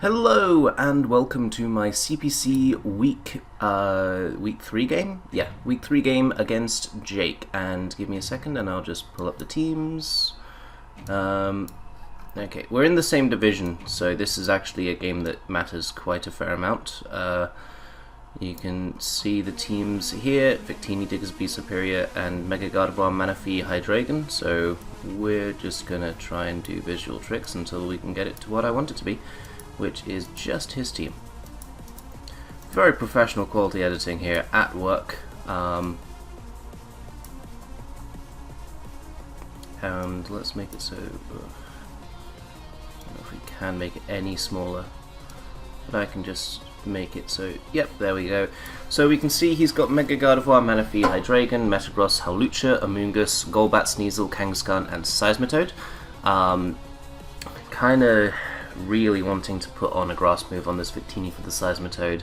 Hello and welcome to my CPC week 3 game. Yeah, week 3 game against Jake. And give me a second and I'll just pull up the teams. Okay, we're in the same division, so this is actually a game that matters quite a fair amount. You can see the teams here: Victini, Diggersby, Superior, and Mega Gardevoir, Manaphy, Hydreigon. So we're just gonna try and do visual tricks until we can get it to what I want it to be, which is just his team. Very professional quality editing here at work. And let's make it so... I don't know if we can make it any smaller, but I can just make it so... Yep, there we go. So we can see he's got Mega Gardevoir, Manaphy, Hydreigon, Metagross, Howlucha, Amoonguss, Golbat, Sneasel, Kangaskhan, and Seismitoad. Kinda really wanting to put on a grass move on this Victini for the Seismitoad,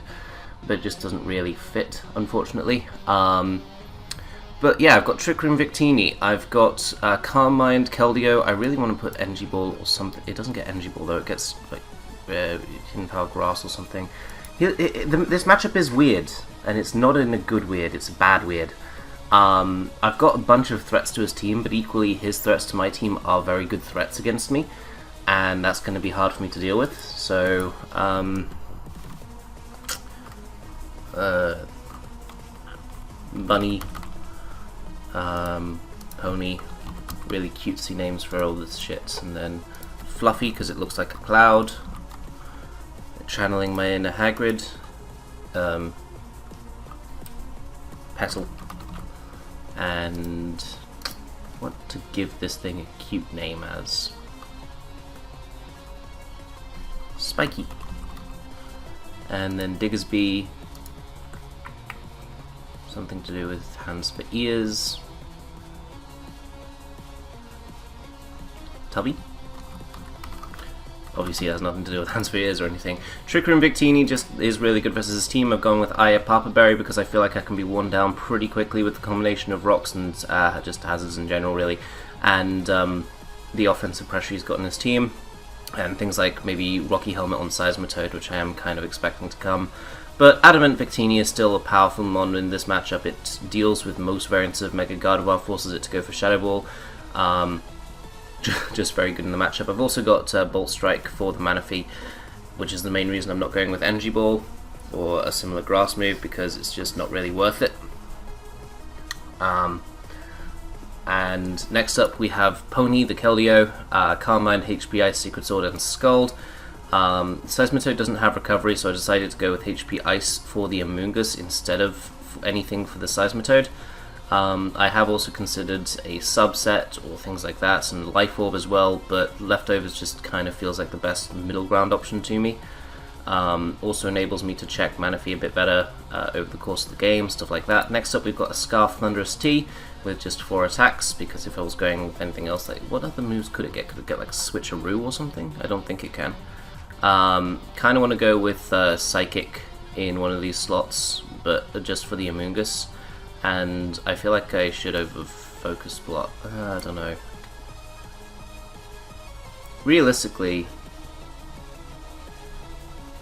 but it just doesn't really fit, unfortunately. But yeah, I've got Trick Room Victini, I've got Calm Mind, Keldeo. I really want to put Energy Ball or something. It doesn't get Energy Ball though, it gets like Hidden Power Grass or something. This matchup is weird, and it's not in a good weird, it's a bad weird. I've got a bunch of threats to his team, but equally his threats to my team are very good threats against me, and that's going to be hard for me to deal with. So, Bunny, Pony, really cutesy names for all this shit, and then Fluffy because it looks like a cloud, channeling my inner Hagrid, Petal, and what to give this thing a cute name as? Spiky. And then Diggersby, something to do with hands for ears. Tubby? Obviously it has nothing to do with hands for ears or anything. Trick Room Victini just is really good versus his team. I've gone with Aya Papa Berry because I feel like I can be worn down pretty quickly with the combination of rocks and just hazards in general, really. And the offensive pressure he's got in his team. And things like maybe Rocky Helmet on Seismitoad, which I am kind of expecting to come. But Adamant Victini is still a powerful mon in this matchup. It deals with most variants of Mega Gardevoir, forces it to go for Shadow Ball. Just very good in the matchup. I've also got Bolt Strike for the Manaphy, which is the main reason I'm not going with Energy Ball or a similar grass move, because it's just not really worth it. And next up we have Pony, the Keldeo, Calm Mind, HP Ice, Secret Sword, and Scald. Seismitoad doesn't have recovery, so I decided to go with HP Ice for the Amoonguss instead of anything for the Seismitoad. I have also considered a subset or things like that, and Life Orb as well, but Leftovers just kind of feels like the best middle ground option to me. Also enables me to check Manaphy a bit better over the course of the game, stuff like that. Next up we've got a Scarf Thunderous T with just 4 attacks, because if I was going with anything else, like, what other moves could it get? Could it get like Switcheroo or something? I don't think it can. Kind of want to go with Psychic in one of these slots, but just for the Amoonguss. And I feel like I should have Focus Block. I don't know. Realistically,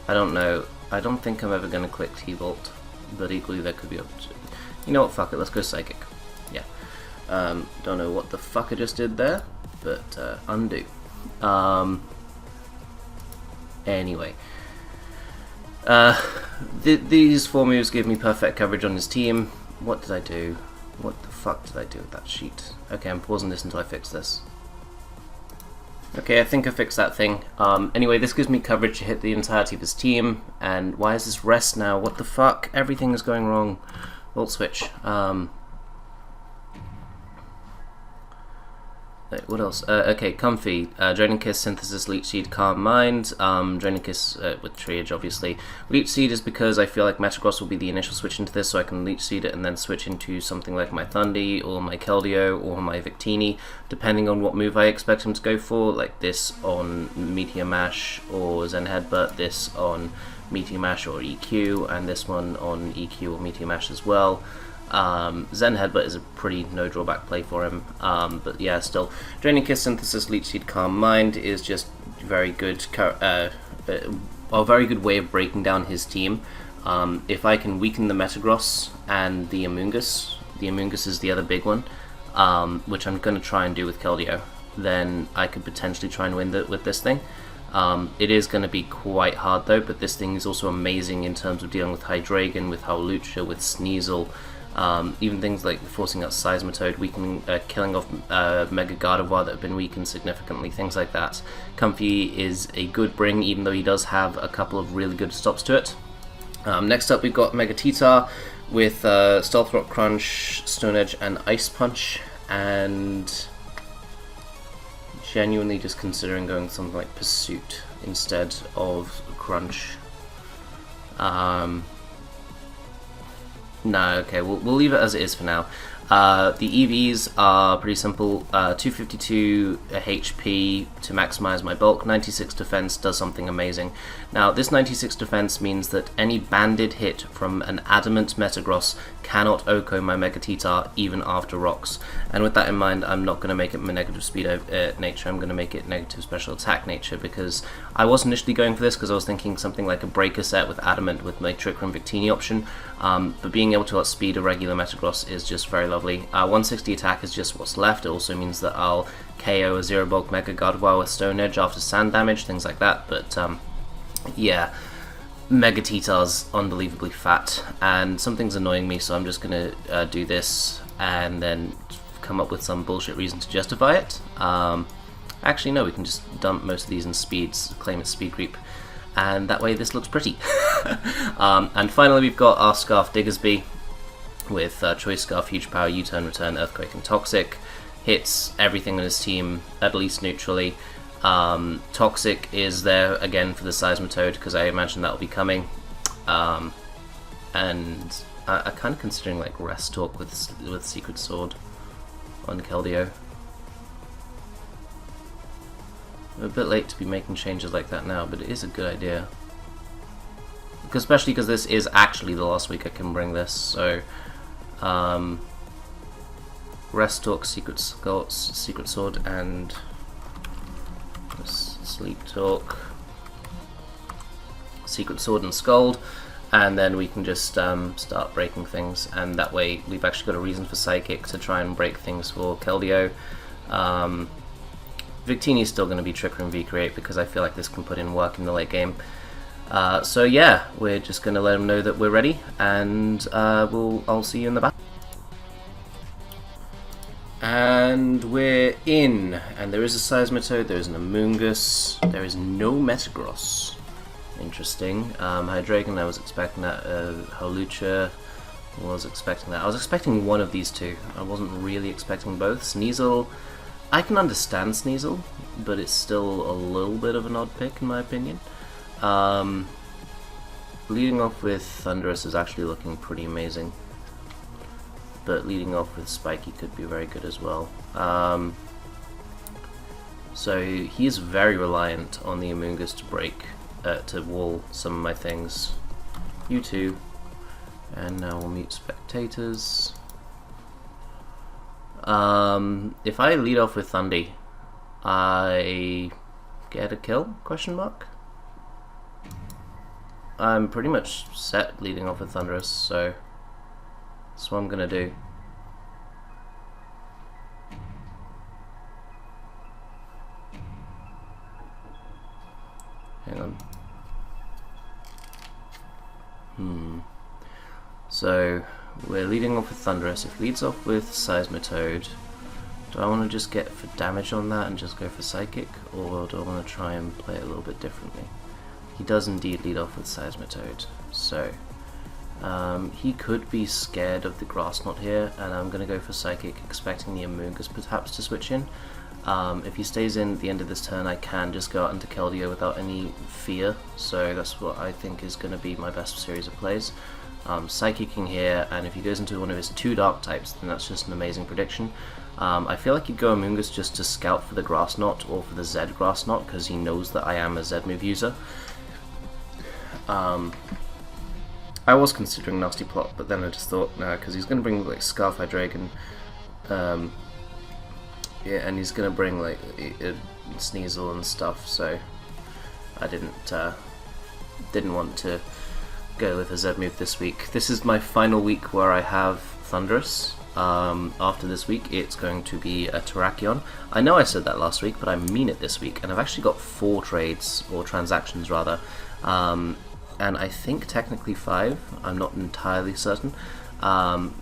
I don't know. I don't think I'm ever going to click T-Bolt, but equally there could be you know what, fuck it, let's go Psychic. Yeah. Don't know what the fuck I just did there, but undo. Anyway. These 4 moves give me perfect coverage on his team. What did I do? What the fuck did I do with that sheet? Okay, I'm pausing this until I fix this. Okay, I think I fixed that thing. Anyway, this gives me coverage to hit the entirety of his team. And why is this rest now? What the fuck? Everything is going wrong. Volt switch. What else? Okay, Comfy, Draining Kiss, Synthesis, Leech Seed, Calm Mind, Draining Kiss with Triage, obviously. Leech Seed is because I feel like Metagross will be the initial switch into this, so I can Leech Seed it and then switch into something like my Thundy, or my Keldeo, or my Victini, depending on what move I expect him to go for, like this on Meteor Mash or Zen Headbutt, this on Meteor Mash or EQ, and this one on EQ or Meteor Mash as well. Zen Headbutt is a pretty no drawback play for him, but yeah, still. Draining Kiss, Synthesis, Leech Seed, Calm Mind is just very good a very good way of breaking down his team. If I can weaken the Metagross and the Amoonguss is the other big one, which I'm going to try and do with Keldeo, then I could potentially try and win with this thing. It is going to be quite hard though, but this thing is also amazing in terms of dealing with Hydreigon, with Howlucha, with Sneasel, even things like forcing out Seismitoad, killing off Mega Gardevoir that have been weakened significantly, things like that. Comfey is a good bring, even though he does have a couple of really good stops to it. Next up we've got Megatitar with Stealth Rock Crunch, Stone Edge and Ice Punch, and genuinely just considering going something like Pursuit instead of Crunch. No, okay, we'll leave it as it is for now. The EVs are pretty simple. 252 HP to maximize my bulk. 96 defense does something amazing. Now, this 96 defense means that any banded hit from an adamant Metagross cannot OHKO my Megatitar even after rocks. And with that in mind, I'm not going to make it my negative speed nature. I'm going to make it negative special attack nature, because I was initially going for this because I was thinking something like a breaker set with adamant with my Trick Room Victini option. But being able to outspeed a regular Metagross is just very lovely. 160 attack is just what's left. It also means that I'll KO a Zero Bulk Mega Gardevoir with Stone Edge after sand damage, things like that. But yeah, Megatitar's unbelievably fat, and something's annoying me, so I'm just gonna do this and then come up with some bullshit reason to justify it. Actually, no, we can just dump most of these in speeds, claim it's speed creep, and that way this looks pretty. And finally we've got our Scarf Diggersby with Choice Scarf, Huge Power, U-Turn, Return, Earthquake and Toxic. Hits everything on his team, at least neutrally. Toxic is there again for the Seismitoad, because I imagine that'll be coming. And I'm kind of considering like Rest Talk with Secret Sword on Keldeo. I'm a bit late to be making changes like that now, but it is a good idea. Especially because this is actually the last week I can bring this, so Rest Talk, Secret Sword, and Sleep Talk, Secret Sword and Scald, and then we can just start breaking things, and that way we've actually got a reason for Psychic to try and break things for Keldeo. Victini is still going to be Trick Room V-Create because I feel like this can put in work in the late game. So yeah, we're just going to let them know that we're ready, and I'll see you in the back. And we're in, and there is a Seismitoad, there is an Amoonguss, there is no Metagross. Interesting. Hydreigon, I was expecting that. Howlucha, was expecting that. I was expecting one of these two. I wasn't really expecting both. Sneasel, I can understand Sneasel, but it's still a little bit of an odd pick in my opinion. Leading off with Thundurus is actually looking pretty amazing, but leading off with Spiky could be very good as well. So he is very reliant on the Amoonguss to break, to wall some of my things. You too. And now we'll mute spectators. If I lead off with Thundy, I get a kill? Question mark. I'm pretty much set leading off with Thundurus, so that's what I'm gonna do. Hang on. So we're leading off with Thundurus. If he leads off with Seismitoad, do I want to just get for damage on that and just go for Psychic, or do I want to try and play it a little bit differently? He does indeed lead off with Seismitoad, so he could be scared of the Grass Knot here, and I'm going to go for Psychic, expecting the Amoonguss perhaps to switch in. If he stays in at the end of this turn, I can just go out into Keldeo without any fear, so that's what I think is going to be my best series of plays. Psychicking here, and if he goes into one of his two Dark types, then that's just an amazing prediction. I feel like he'd go Amoonguss just to scout for the Grass Knot or for the Z Grass Knot, because he knows that I am a Z move user. I was considering Nasty Plot, but then I just thought, nah, because he's going to bring like Scarf Hydreigon, yeah, and he's going to bring like Sneasel and stuff, so I didn't didn't want to go with a Z move this week. This is my final week where I have Thunderous. After this week, it's going to be a Terrakion. I know I said that last week, but I mean it this week, and I've actually got 4 trades, or transactions rather, and I think technically 5, I'm not entirely certain,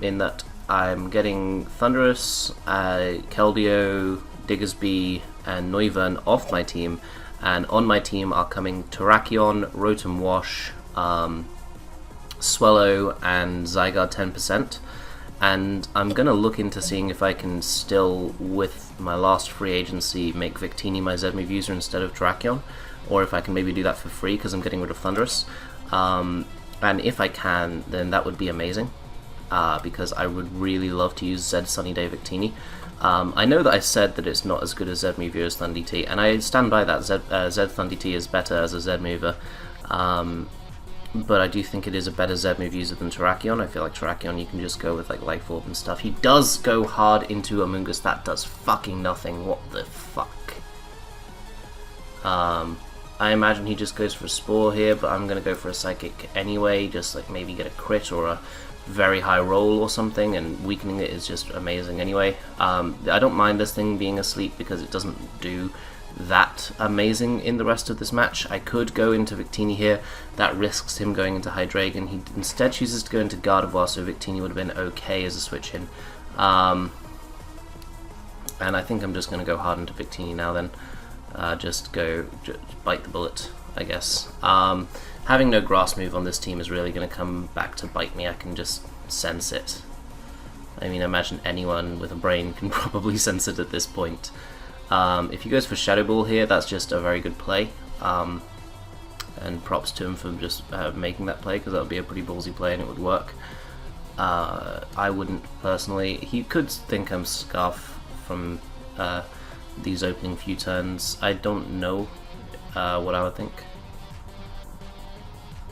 in that I'm getting Thunderous, Keldeo, Diggersby, and Noivern off my team, and on my team are coming Terrakion, Rotom Wash, Swellow, and Zygarde 10%. And I'm going to look into seeing if I can still, with my last free agency, make Victini my Z-move user instead of Terrakion, or if I can maybe do that for free because I'm getting rid of Thunderous. And if I can, then that would be amazing, because I would really love to use Z Sunny Day Victini. I know that I said that it's not as good as Z-move as ThunDT, and I stand by that. Z ThunDT is better as a Z-mover. But I do think it is a better Z-move user than Terrakion. I feel like Terrakion you can just go with like Life Orb and stuff. He does go hard into Amoonguss. That does fucking nothing. What the fuck? I imagine he just goes for a Spore here, but I'm going to go for a Psychic anyway. Just like maybe get a crit or a very high roll or something, and weakening it is just amazing anyway. I don't mind this thing being asleep because it doesn't do that amazing in the rest of this match. I could go into Victini here. That risks him going into Hydreigon. He instead chooses to go into Gardevoir, so Victini would have been okay as a switch in. And I think I'm just going to go hard into Victini now then. Just bite the bullet, I guess. Having no Grass move on this team is really going to come back to bite me. I can just sense it. I mean, I imagine anyone with a brain can probably sense it at this point. If he goes for Shadow Ball here, that's just a very good play, and props to him for just making that play, because that would be a pretty ballsy play and it would work. I wouldn't personally. He could think I'm Scarf from these opening few turns. I don't know what I would think.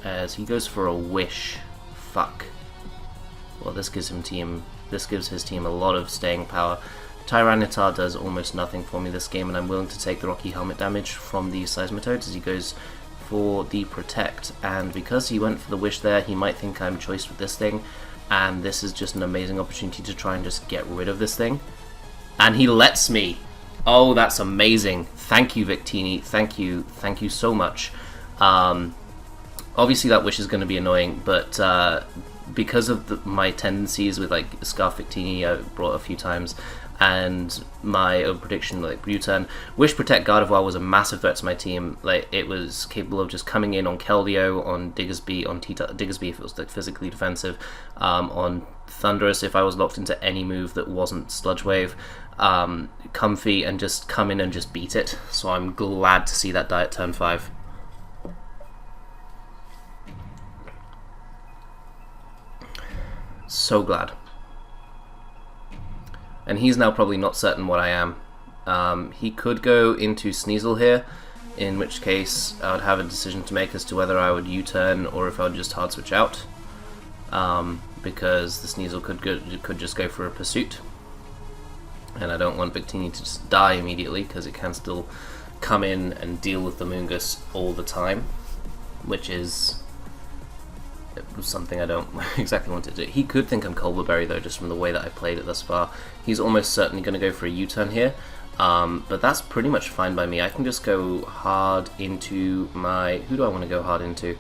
As he goes for a Wish. Fuck. Well, this gives his team a lot of staying power. Tyranitar does almost nothing for me this game, and I'm willing to take the Rocky Helmet damage from the Seismitoads as he goes for the Protect. And because he went for the Wish there, he might think I'm choiced with this thing, and this is just an amazing opportunity to try and just get rid of this thing. And he lets me! Oh, that's amazing. Thank you, Victini. Thank you so much. Obviously that Wish is going to be annoying, but because of my tendencies with like Scarf Victini I brought a few times, and my own prediction like U-turn, Wish Protect Gardevoir was a massive threat to my team. Like, it was capable of just coming in on Keldeo, on Diggersby, on Diggersby if it was like physically defensive, on Thunderous if I was locked into any move that wasn't Sludge Wave, Comfy, and just come in and just beat it. So I'm glad to see that die at turn 5. So glad. And he's now probably not certain what I am. He could go into Sneasel here, in which case I would have a decision to make as to whether I would U-turn or if I would just hard switch out, because the Sneasel could just go for a Pursuit, and I don't want Victini to just die immediately because it can still come in and deal with the Amoonguss all the time, which is something I don't exactly want to do. He could think I'm Colberberry though, just from the way that I played it thus far. He's almost certainly going to go for a U-turn here, but that's pretty much fine by me. I can just go hard into my... Who do I want to go hard into?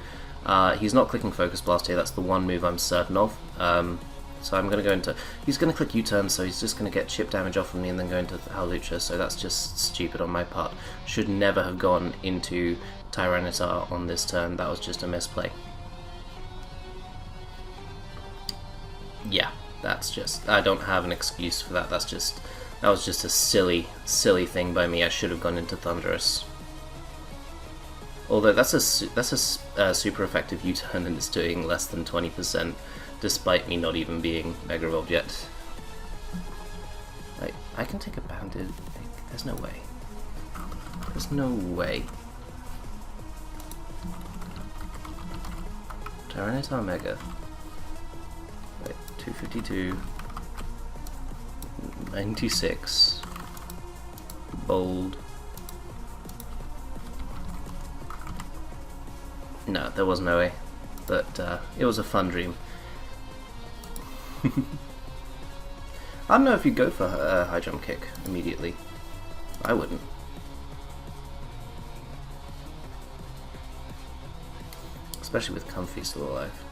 He's not clicking Focus Blast here, that's the one move I'm certain of. So I'm going to go into... He's going to click U-turn, so he's just going to get chip damage off of me and then go into Howlucha, so that's just stupid on my part. Should never have gone into Tyranitar on this turn, that was just a misplay. Yeah, that's just... I don't have an excuse for that. That was just a silly thing by me. I should have gone into Thunderous. Although that's a super effective U-turn and it's doing less than 20%, despite me not even being Mega Evolved yet. I can take a Banded. There's no way. There's no way. Tyranitar Mega. 252, 96, bold, No, there was no way. But it was a fun dream. I don't know if you'd go for a high jump kick immediately. I wouldn't. Especially with Comfy still alive.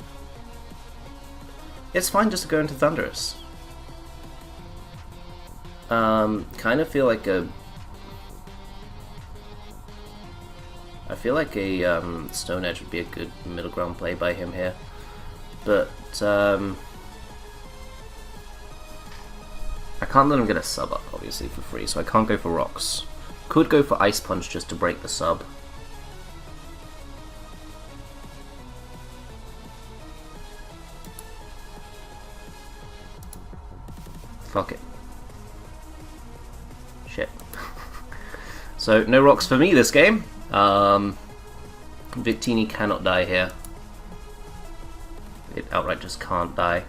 It's fine just to go into Thunderous. Kind of feel like a... I feel like a Stone Edge would be a good middle ground play by him here. But, I can't let him get a sub up, obviously, for free, so I can't go for Rocks. Could go for Ice Punch just to break the sub. Fuck it. Shit. So, no rocks for me this game. Victini cannot die here. It outright just can't die.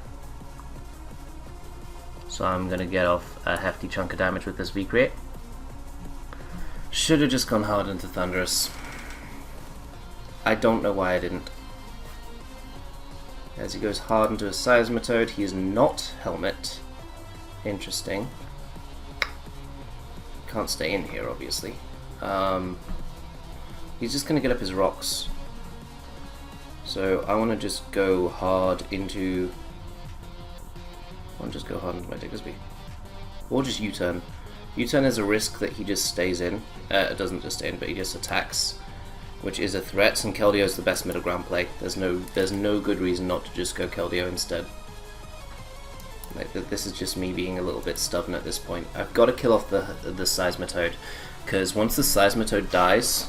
So I'm gonna get off a hefty chunk of damage with this V-Create. Should have just gone hard into Thunderous. I don't know why I didn't. As he goes hard into a Seismitoad, he is not Helmet. Interesting. Can't stay in here, obviously. He's just going to get up his rocks. So I want to just go hard into... I want to just go hard into my Diggersby. Or just U-turn. U-turn is a risk that he just stays in. Doesn't just stay in, but he just attacks. Which is a threat, and Keldeo is the best middle ground play. There's no good reason not to just go Keldeo instead. Like, this is just me being a little bit stubborn at this point. I've got to kill off the Seismitoad, because once the Seismitoad dies,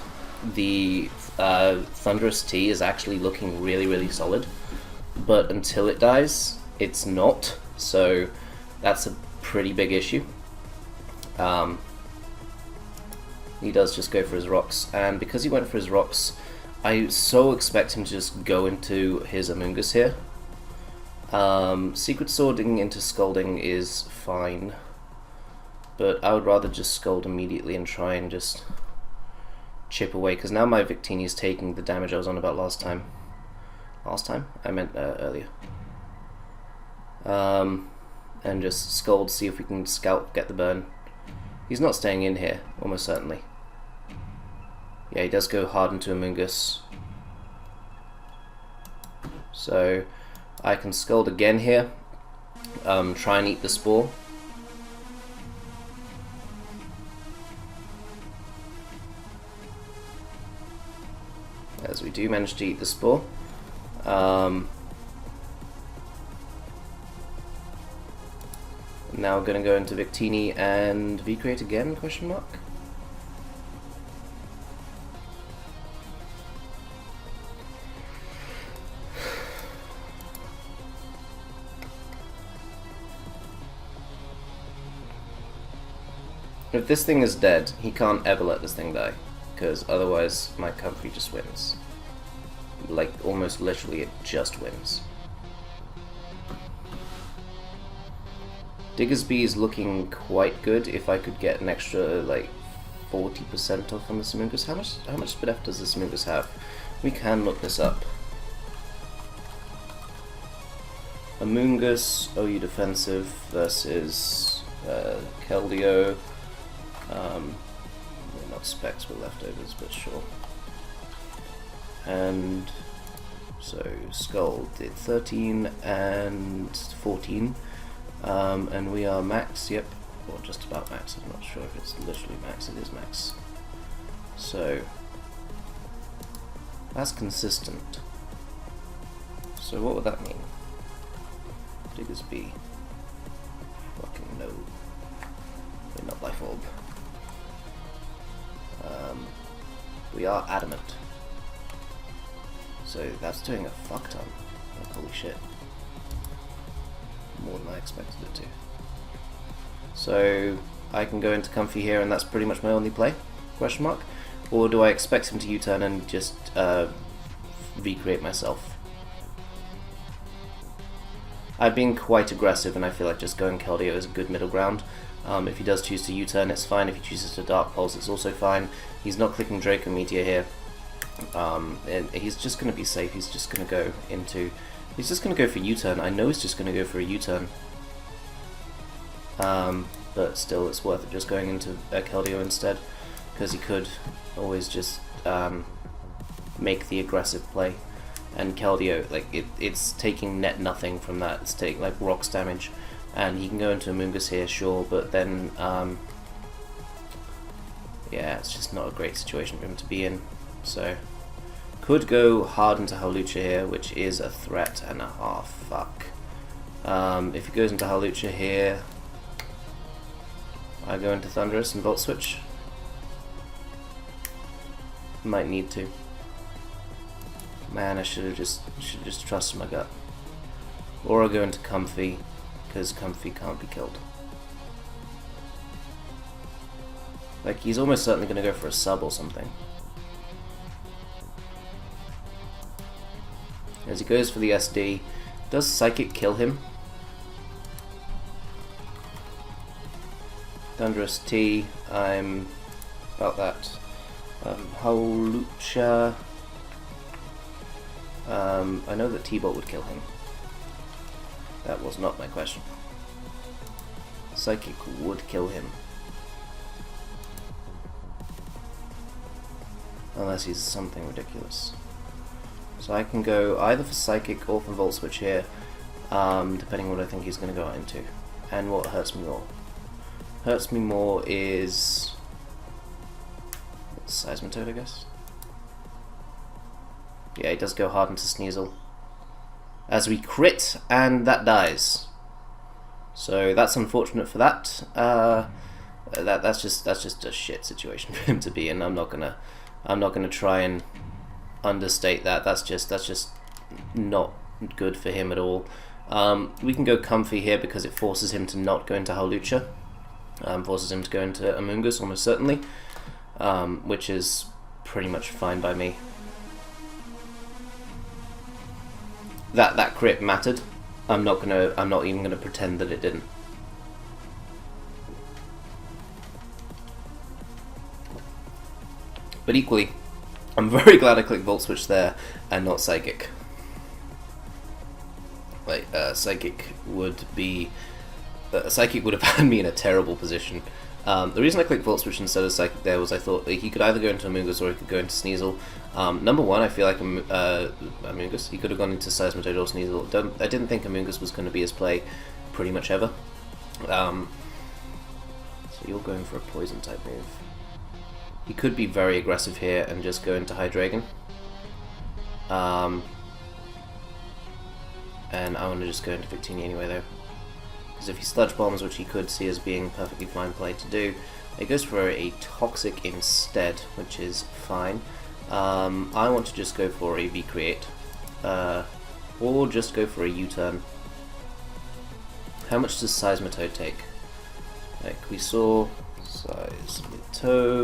the Thunderous T is actually looking really, really solid. But until it dies, it's not. So that's a pretty big issue. He does just go for his rocks, and because he went for his rocks, I so expect him to just go into his Amoonguss here. Secret Swording into Scalding is fine, but I would rather just Scald immediately and try and just chip away, because now my Victini is taking the damage I was on about last time. Last time? I meant earlier. And just Scald, see if we can scalp, get the burn. He's not staying in here, almost certainly. Yeah, he does go hard into Amoonguss. So I can Scald again here, try and eat the Spore. As we do manage to eat the Spore. Now we're going to go into Victini and V-Create again, question mark? If this thing is dead, he can't ever let this thing die, because otherwise my Comfy just wins. Like, almost literally, it just wins. Diggersby is looking quite good. If I could get an extra, like, 40% off on the Amoonguss. How much speed F does the Amoonguss have? We can look this up. Amoonguss, OU defensive versus Keldeo. Not specs were leftovers, but sure. And so Skull did 13 and 14. And we are max, yep, or just about max. I'm not sure if it's literally max, it is max. So that's consistent. So what would that mean? Diggersby. Fucking no. We're not Life Orb. We are Adamant. So that's doing a fuck ton. Like, holy shit. More than I expected it to. So I can go into Comfy here and that's pretty much my only play? Question mark? Or do I expect him to U-turn and just V-Create myself? I've been quite aggressive and I feel like just going Keldeo is a good middle ground. If he does choose to U-turn, it's fine. If he chooses to Dark Pulse, it's also fine. He's not clicking Draco Meteor here. And he's just going to be safe. He's just going to go into... He's just going to go for U-turn. I know he's just going to go for a U-turn. But still, it's worth it just going into Keldeo instead, because he could always just make the aggressive play. And Keldeo, like, it's taking net nothing from that. It's taking, like, rocks damage. And he can go into Amoonguss here, sure, but then, yeah, it's just not a great situation for him to be in. So, could go hard into Hawlucha here, which is a threat and a half. Fuck. If he goes into Hawlucha here, I go into Thunderous and Volt Switch. Might need to. Man, I should have just trusted my gut. Or I go into Comfy, because Comfy can't be killed. Like, he's almost certainly going to go for a sub or something. As he goes for the SD, does Psychic kill him? Thunderous T, I'm about that. Hawlucha, I know that T-Bolt would kill him. That was not my question. Psychic would kill him. Unless he's something ridiculous. So I can go either for Psychic or for Volt Switch here, depending on what I think he's going to go into. And what hurts me more. Hurts me more is... Seismitoad, I guess? Yeah, he does go hard into Sneasel. As we crit, and that dies. So that's unfortunate for that. That's just a shit situation for him to be in. I'm not gonna try and understate that. That's just not good for him at all. We can go Comfy here because it forces him to not go into Hawlucha. Forces him to go into Amoonguss almost certainly, which is pretty much fine by me. That crit mattered. I'm not even gonna pretend that it didn't. But equally, I'm very glad I clicked Volt Switch there and not Psychic. Like, Psychic would have had me in a terrible position. The reason I clicked Volt Switch instead of Psychic there was I thought he could either go into Amoonguss or he could go into Sneasel. Number one, I feel like Amoonguss. He could have gone into Seismitoad or Sneasel. I didn't think Amoonguss was going to be his play pretty much ever. So you're going for a poison type move. He could be very aggressive here and just go into Hydreigon. And I want to just go into Victini anyway though. Because if he Sludge Bombs, which he could see as being a perfectly fine play to do, it goes for a Toxic instead, which is fine. I want to just go for a V-Create. Or just go for a U-Turn. How much does Seismitoad take? Like we saw, Seismitoad.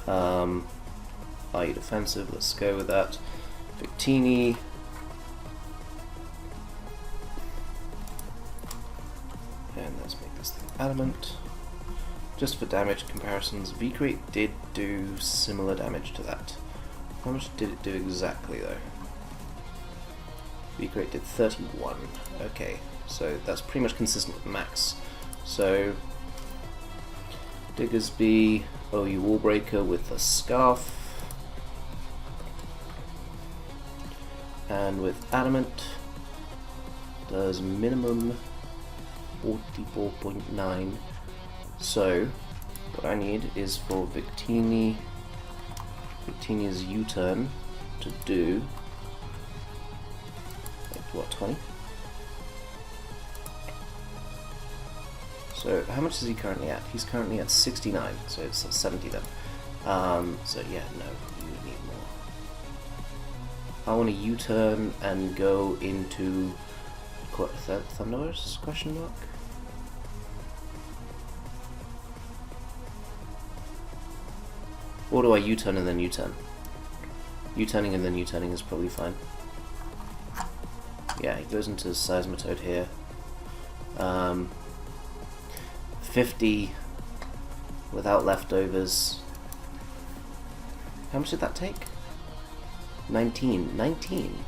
Are you defensive? Let's go with that. Victini. And let's make this thing adamant. Just for damage comparisons, V-Create did do similar damage to that. How much did it do exactly though? V-Create did 31. Okay, so that's pretty much consistent with max. So Diggersby, OU Wallbreaker with a Scarf. And with Adamant does minimum 44.9. So what I need is for Victini's U-turn to do like, what, 20? So how much is he currently at? He's currently at 69, so it's 70 then. So yeah, no, you need more. I want a U-turn and go into Thunderous? Question mark. Or do I U-turn and then U-turn? U-turning and then U-turning is probably fine. Yeah, he goes into Seismitoad here. 50 without leftovers. How much did that take? 19. 19?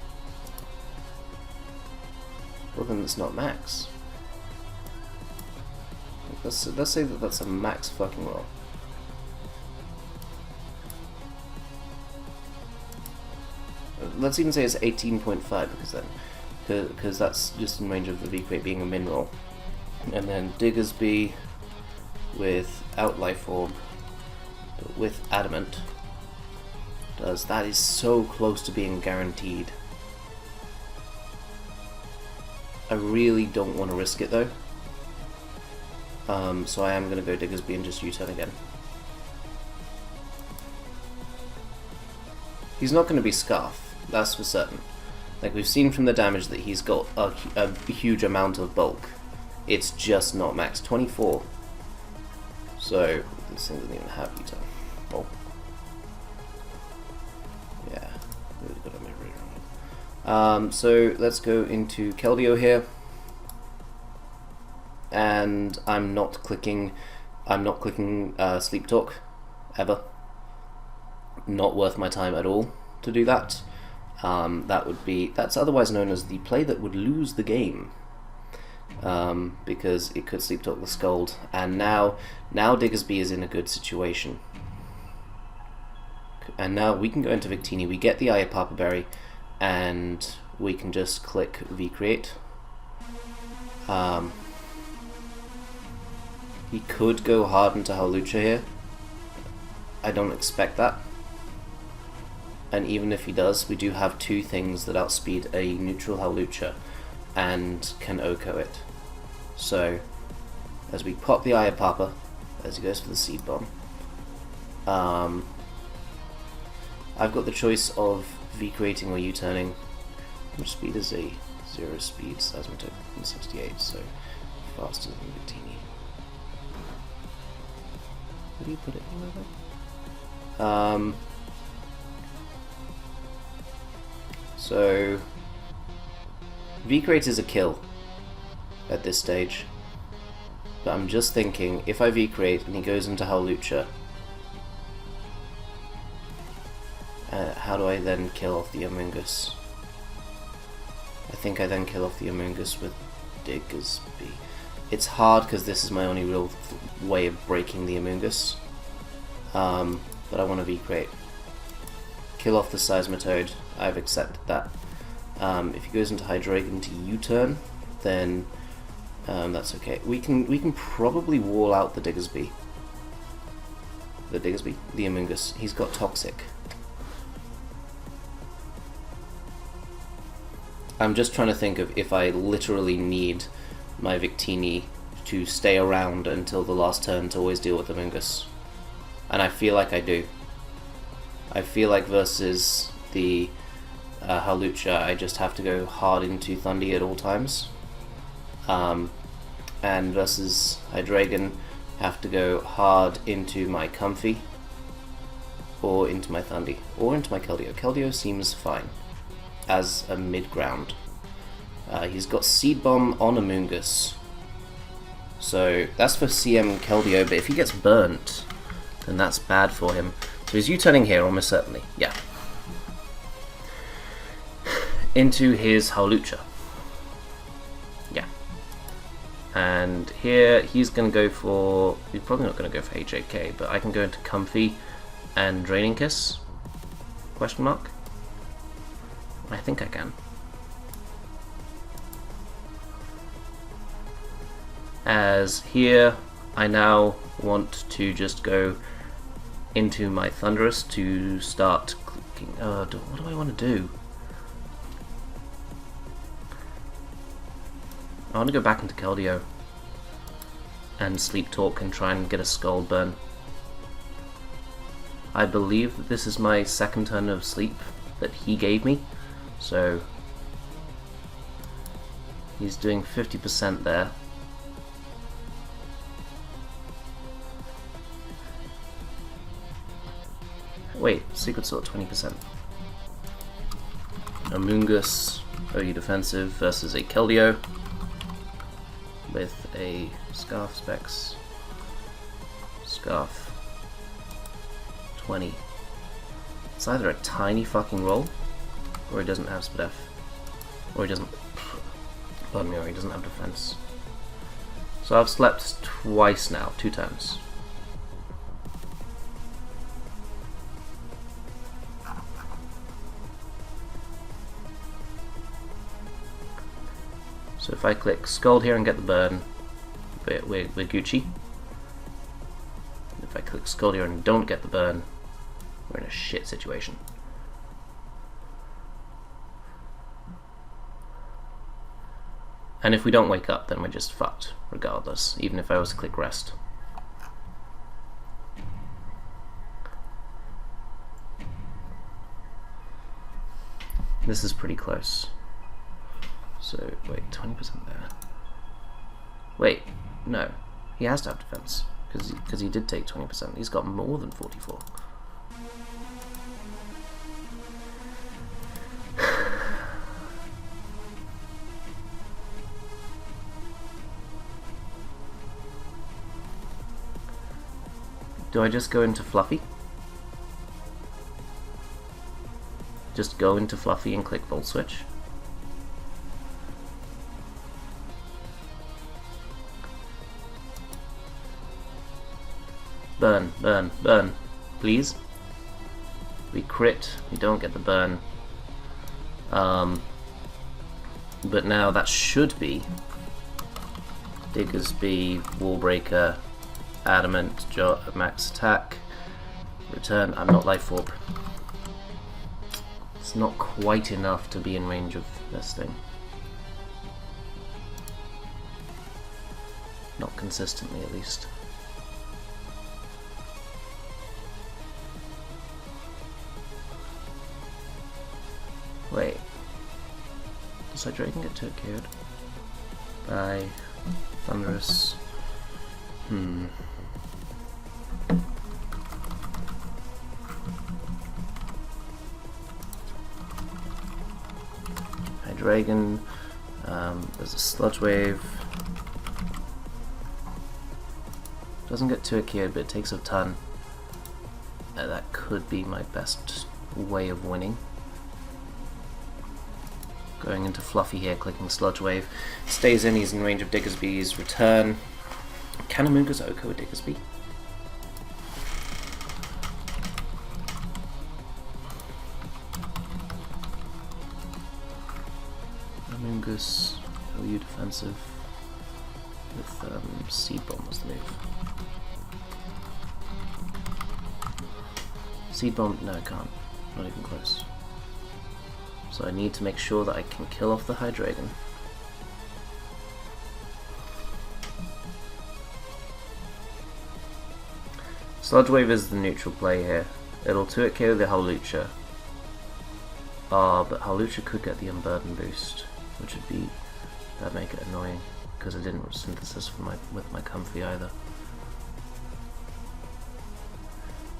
Well, then it's not max. Let's say that that's a max fucking roll. Let's even say it's 18.5 because that's just in range of the V-Crate being a min roll. And then Diggersby without Life Orb, but with Adamant. That is so close to being guaranteed. I really don't want to risk it though. So I am going to go Diggersby and just U-turn again. He's not going to be Scarf, that's for certain. Like, we've seen from the damage that he's got a huge amount of bulk. It's just not max 24. So this thing doesn't even have U-turn. Oh. Yeah, really got to measure it wrong. So let's go into Keldeo here. And I'm not clicking Sleep Talk ever. Not worth my time at all to do that. That's otherwise known as the play that would lose the game, because it could Sleep Talk the Scald, and now Diggersby is in a good situation. And now we can go into Victini, we get the Eye of Papa Berry, and we can just click V-Create. He could go hard into Hawlucha here. I don't expect that. And even if he does, we do have two things that outspeed a neutral Hawlucha and can OHKO it. So, as we pop the Eye of Papa, as he goes for the Seed Bomb, I've got the choice of V-creating or U-turning. How much speed is he? 0 speed, Seismitoad 68, so faster than Victini. Where do you put it anywhere? So V-create is a kill at this stage, but I'm just thinking, if I V-create and he goes into Hawlucha, how do I then kill off the Amoonguss? I think I then kill off the Amoonguss with Diggersby. It's hard because this is my only real way of breaking the Amoonguss, but I want to V-create. Kill off the Seismitoad, I've accepted that. If he goes into Hydreigon to U-turn, then that's okay. We can probably wall out the Diggersby. The Amoonguss. He's got Toxic. I'm just trying to think of if I literally need my Victini to stay around until the last turn to always deal with Amoonguss. And I feel like I do. I feel like versus the Hawlucha, I just have to go hard into Thundy at all times. And versus Hydreigon, have to go hard into my Comfy, or into my Thundy, or into my Keldeo. Keldeo seems fine as a mid-ground. He's got Seed Bomb on Amoonguss, so that's for CM Keldeo, but if he gets burnt, then that's bad for him. So he's U-turning here, almost certainly, yeah. Into his Hawlucha. Yeah. And here, he's going to go for... He's probably not going to go for HJK, but I can go into Comfy and Draining Kiss? Question mark? I think I can. As here, I now want to just go into my Thunderous to start clicking. What do I want to do? I want to go back into Keldeo and Sleep Talk and try and get a Scald Burn. I believe that this is my second turn of sleep that he gave me, so he's doing 50% there. Wait, Secret Sword 20%. Amoonguss, OU defensive versus a Keldeo with a Scarf Specs. Scarf 20. It's either a tiny fucking roll, or he doesn't have SPDF. Or he doesn't... Pardon me, or he doesn't have defense. So I've slept twice now, 2 times. So if I click Scald here and get the burn, we're Gucci. If I click Scald here and don't get the burn, we're in a shit situation. And if we don't wake up, then we're just fucked, regardless, even if I was to click Rest. This is pretty close. So, wait, 20% there. Wait, no. He has to have defense, because he did take 20%. He's got more than 44. Do I just go into Fluffy? Just go into Fluffy and click Volt Switch? Burn, burn, burn, please. We crit, we don't get the burn. But now that should be Diggersby, Wallbreaker, Adamant, max attack, return. I'm not Life Orb. It's not quite enough to be in range of this thing. Not consistently, at least. Wait. Does Hydreigon get turret by Thunderous? Hydreigon, there's a Sludge Wave. Doesn't get turret but it takes a ton. That could be my best way of winning. Going into Fluffy here, clicking Sludge Wave. Stays in, he's in range of Diggersby's return. Can Amoonguss Oko a Diggersby? Amoonguss, OU defensive with Seed Bomb was the move. Seed Bomb, no I can't, not even close. So I need to make sure that I can kill off the Hydreigon. Sludge Wave is the neutral play here. It'll 2-hit KO the Howlucha. But Howlucha could get the Unburden boost, which would be... that'd make it annoying, because I didn't synthesis with my Comfy either.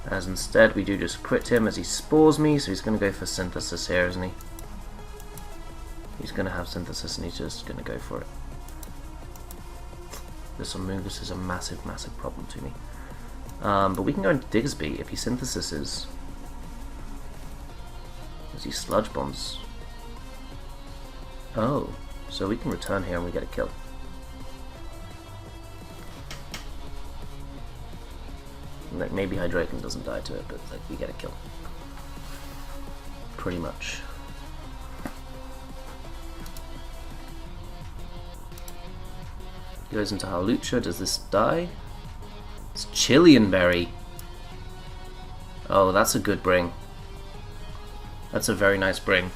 As instead we do just crit him as he spores me, so he's going to go for synthesis here, isn't he? He's going to have synthesis and he's just going to go for it. This Amoonguss is a massive, massive problem to me. But we can go into Diggersby if he synthesises. As he Sludge Bombs. Oh, so we can return here and we get a kill. Like maybe Hydreigon doesn't die to it, but like we get a kill. Pretty much. Goes into Howlucha. Does this die? It's Chilean Berry. Oh, that's a good bring. That's a very nice bring.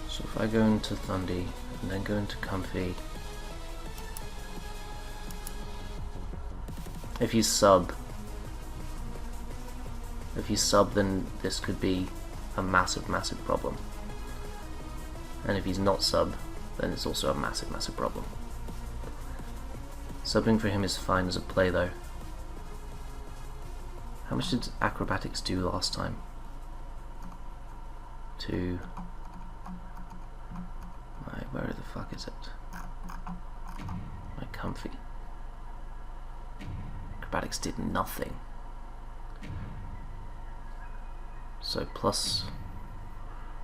So if I go into Thundy and then go into Comfy, if he's sub, then this could be a massive, massive problem. And if he's not sub, then it's also a massive, massive problem. Subbing for him is fine as a play though. How much did Acrobatics do last time? 2. My Where the fuck is it? My comfy. Acrobatics did nothing. So plus,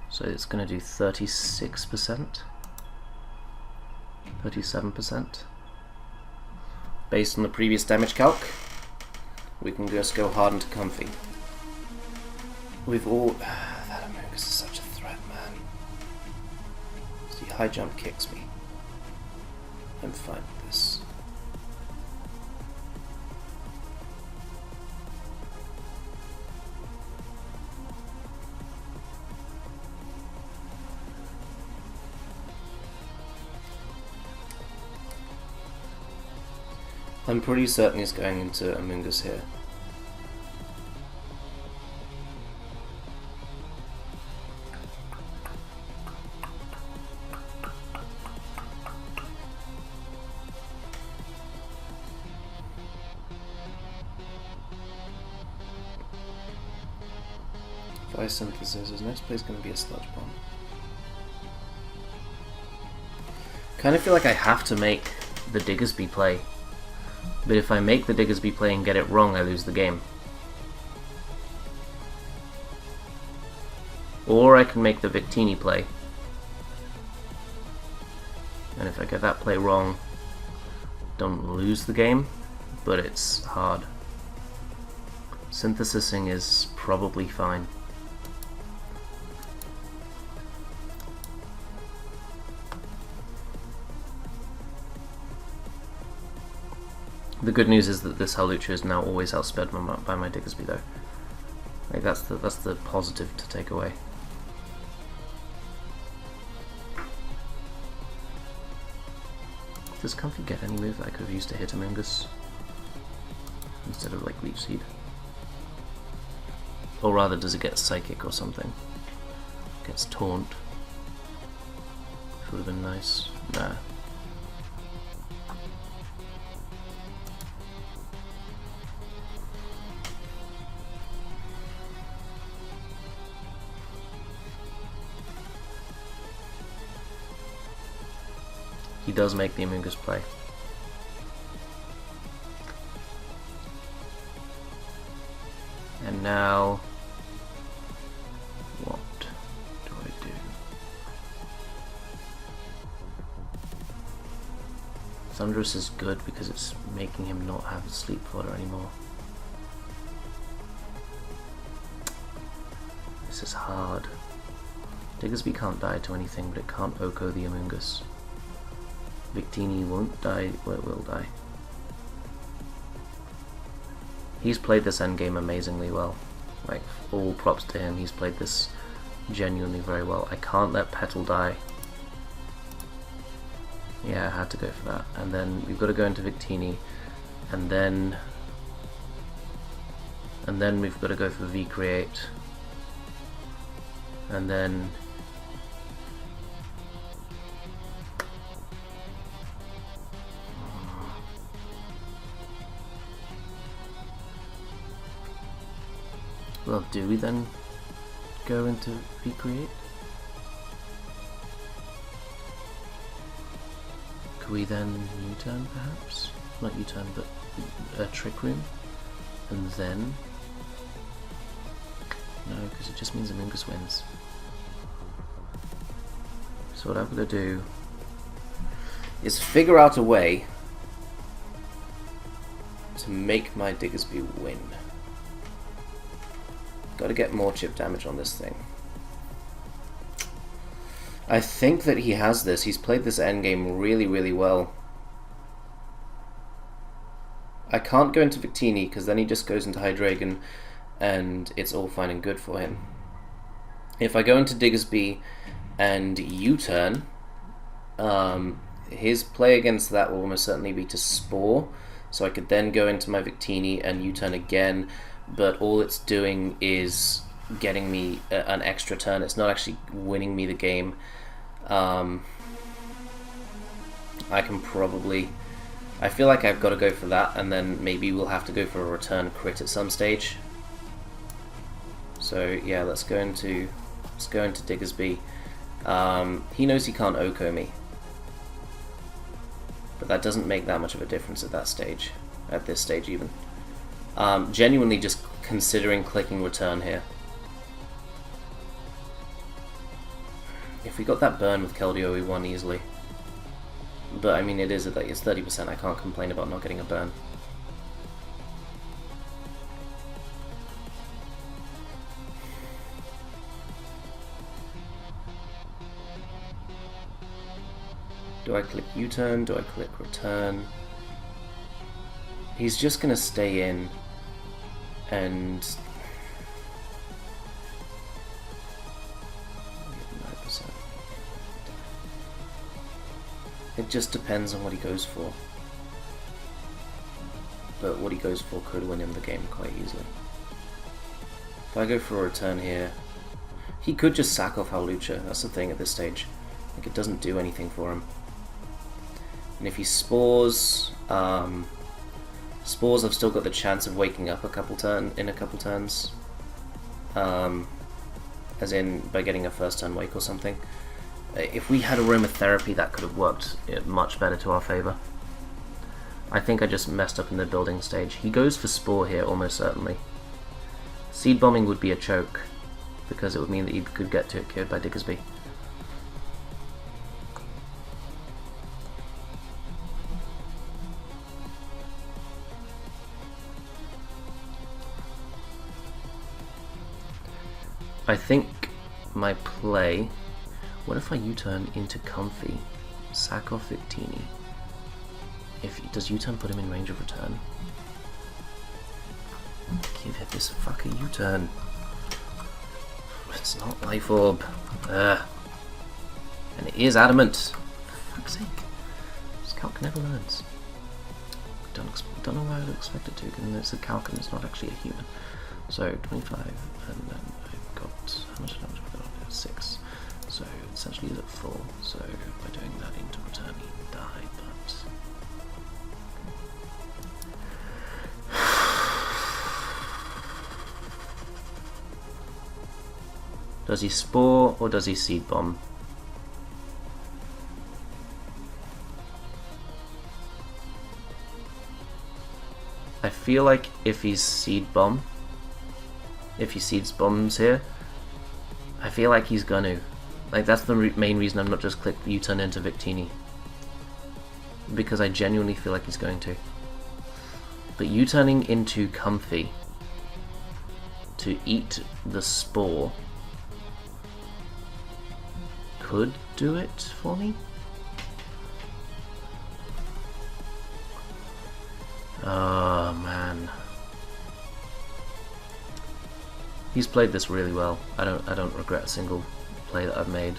so it's going to do 36%, 37%. Based on the previous damage calc, we can just go hard into comfy. We've all... that Amogus is such a threat, man. See, high jump kicks me. I'm fine with this. I'm pretty certain he's going into Amogus here. Fire synthesis, his next play is going to be a sludge bomb. Kind of feel like I have to make the Diggersby play. But if I make the Diggersby play and get it wrong, I lose the game. Or I can make the Victini play. And if I get that play wrong, don't lose the game, but it's hard. Synthesising is probably fine. The good news is that this Halucha is now always outsped by my Diggersby, though. Like that's the positive to take away. Does Comfy get any move that I could have used to hit Amogus instead of like Leech Seed? Or rather, does it get Psychic or something? Gets Taunt. Which would have been nice. Nah. He does make the Amogus play. And now, what do I do? Thunderous is good because it's making him not have sleep fodder anymore. This is hard. Diggersby can't die to anything, but it can't Oko the Amogus. Victini won't die, well, it will die. He's played this endgame amazingly well. Like, all props to him, he's played this genuinely very well. I can't let Petal die. Yeah, I had to go for that. And then we've got to go into Victini, and then we've got to go for V-Create, and then well, do we then go into V-Create? Could we then U-turn perhaps? Not U-turn, but a Trick Room? And then... no, because it just means Amogus wins. So what I'm going to do is figure out a way to make my Diggersby win. Got to get more chip damage on this thing. I think that he has this. He's played this endgame really, really well. I can't go into Victini because then he just goes into Hydreigon and it's all fine and good for him. If I go into Diggersby and U-turn, his play against that will almost certainly be to Spore, so I could then go into my Victini and U-turn again, but all it's doing is getting me an extra turn. It's not actually winning me the game. I can probably... I feel like I've got to go for that, and then maybe we'll have to go for a return crit at some stage. So yeah, let's go into Diggersby, He knows he can't Oko me. But that doesn't make that much of a difference at that stage. At this stage even. Genuinely just considering clicking return here. If we got that burn with Keldeo, we won easily. But I mean, it's 30%, I can't complain about not getting a burn. Do I click U-turn? Do I click return? He's just gonna stay in and 9%. It just depends on what he goes for. But what he goes for could win him the game quite easily. If I go for a return here, he could just sack off Howlucha. That's the thing at this stage. Like, it doesn't do anything for him. And if he spores, I've still got the chance of waking up in a couple turns. As in by getting a first turn wake or something. If we had aromatherapy, that could have worked much better to our favour. I think I just messed up in the building stage. He goes for spore here almost certainly. Seed bombing would be a choke because it would mean that he could get to it killed by Diggersby. I think my play... What if I U-turn into Comfy? Sack off Victini. Does U-turn put him in range of return? Give it this fucking U-turn. It's not Life Orb. And it is Adamant. For fuck's sake. This Calc never learns. Don't know why I would expect it to, given it's a Calc and it's not actually a human. So 25, and then I've got how much damage have I got on it? 6. So essentially he's at full. So by doing that into return he died, but does he spore or does he seed bomb? I feel like if he's seed bomb, if he seeds bombs here, I feel like he's gonna. Like, that's the main reason I'm not just click U-turn into Victini. Because I genuinely feel like he's going to. But U-turning into Comfy to eat the spore could do it for me. Oh man. He's played this really well. I don't regret a single play that I've made.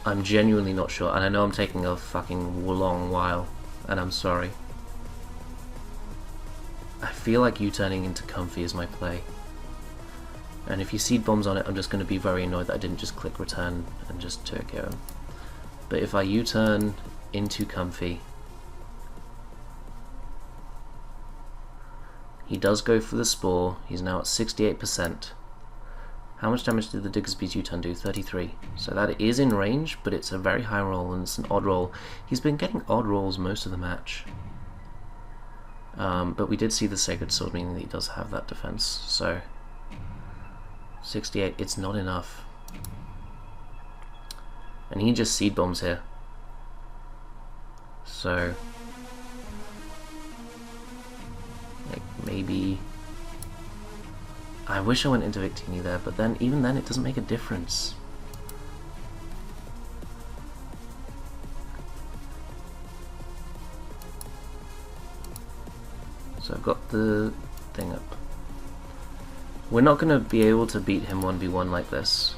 I'm genuinely not sure, and I know I'm taking a fucking long while, and I'm sorry. I feel like U-turning into Comfy is my play. And if he seed bombs on it, I'm just going to be very annoyed that I didn't just click return and just Turkey him. But if I U-turn into Comfy, he does go for the spore. He's now at 68%. How much damage did the Diggersby's U-turn do? 33. So that is in range, but it's a very high roll and it's an odd roll. He's been getting odd rolls most of the match. But we did see the Sacred Sword, meaning that he does have that defense. So 68, it's not enough. And he just seed bombs here. So like maybe I wish I went into Victini there, but then even then it doesn't make a difference. So I've got the thing up. We're not going to be able to beat him 1v1 like this.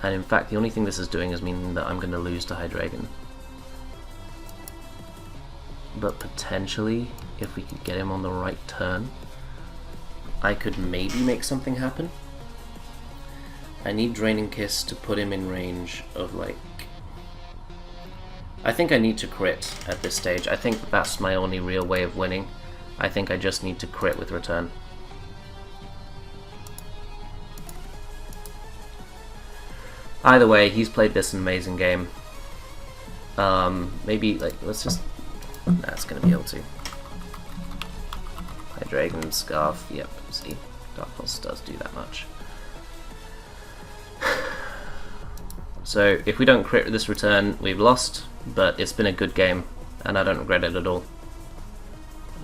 And in fact, the only thing this is doing is meaning that I'm going to lose to Hydreigon. But potentially, if we could get him on the right turn, I could maybe make something happen. I need Draining Kiss to put him in range of, like... I think I need to crit at this stage. I think that's my only real way of winning. I think I just need to crit with return. Either way, he's played this amazing game. Maybe, like, let's just... That's gonna be able to. Dragon, Scarf, yep, see, Dark Pulse does do that much. So, if we don't crit this return, we've lost, but it's been a good game, and I don't regret it at all.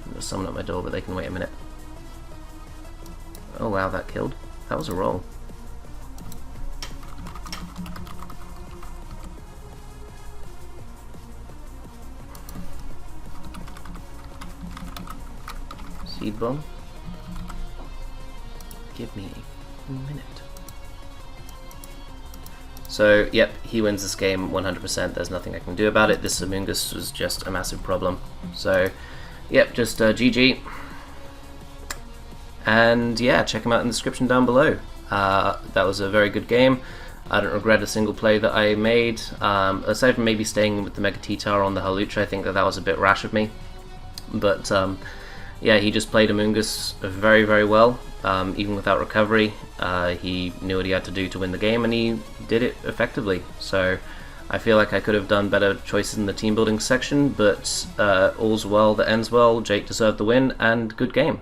There's someone at my door, but they can wait a minute. Oh wow, that killed. That was a roll. Seed bomb. Give me a minute. So, yep, he wins this game 100%. There's nothing I can do about it. This Amoongus was just a massive problem. So, yep, just GG. And yeah, check him out in the description down below. That was a very good game. I don't regret a single play that I made. Aside from maybe staying with the Mega T-Tower on the Halucha, I think that was a bit rash of me. But yeah, he just played Amoongus very, very well, even without recovery. He knew what he had to do to win the game, and he did it effectively. So I feel like I could have done better choices in the team building section, but all's well that ends well. Jake deserved the win, and good game.